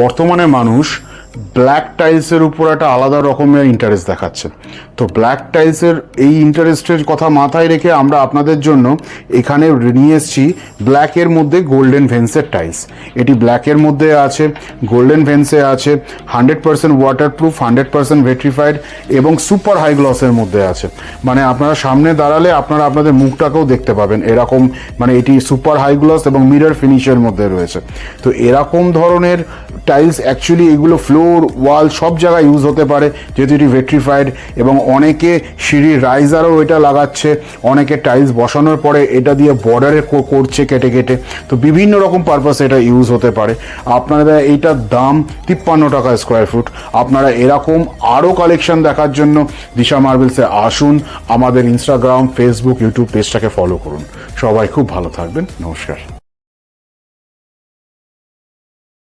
বর্তমানে মানুষ ব্ল্যাক টাইলসের উপর একটা আলাদা রকমের ইন্টারেস্ট দেখাচ্ছে। তো ব্ল্যাক টাইলসের এই ইন্টারেস্টের কথা মাথায় রেখে আমরা আপনাদের জন্য এখানে নিয়ে এসেছি ব্ল্যাকের মধ্যে গোল্ডেন ভেন্সের টাইলস। এটি ব্ল্যাকের মধ্যে আছে, গোল্ডেন ভেন্সে আছে, 100% ওয়াটারপ্রুফ, 100% ভেট্রিফাইড এবং সুপার হাই গ্লসের মধ্যে আছে। মানে আপনারা সামনে দাঁড়ালে আপনারা আপনাদের মুখটাকেও দেখতে পাবেন এরকম, মানে এটি সুপার হাই গ্লস এবং মিরর ফিনিশের মধ্যে রয়েছে। তো এরকম ধরনের টাইলস অ্যাকচুয়ালি এগুলো ফ্লোর, ওয়াল সব জায়গায় ইউজ হতে পারে, যেহেতু এটি ভেট্রিফাইড। এবং অনেকে সিঁড়ির রাইজারও এটা লাগাচ্ছে, অনেকে টাইলস বসানোর পরে এটা দিয়ে বর্ডারে করছে কেটে কেটে। তো বিভিন্ন রকম পারপাসে এটা ইউজ হতে পারে। আপনারা এইটার দাম 53 টাকা স্কোয়ার ফুট। আপনারা এরকম আরও কালেকশন দেখার জন্য দিশা মার্বেলসে আসুন, আমাদের ইনস্টাগ্রাম, ফেসবুক, ইউটিউব পেজটাকে ফলো করুন। সবাই খুব ভালো থাকবেন, নমস্কার।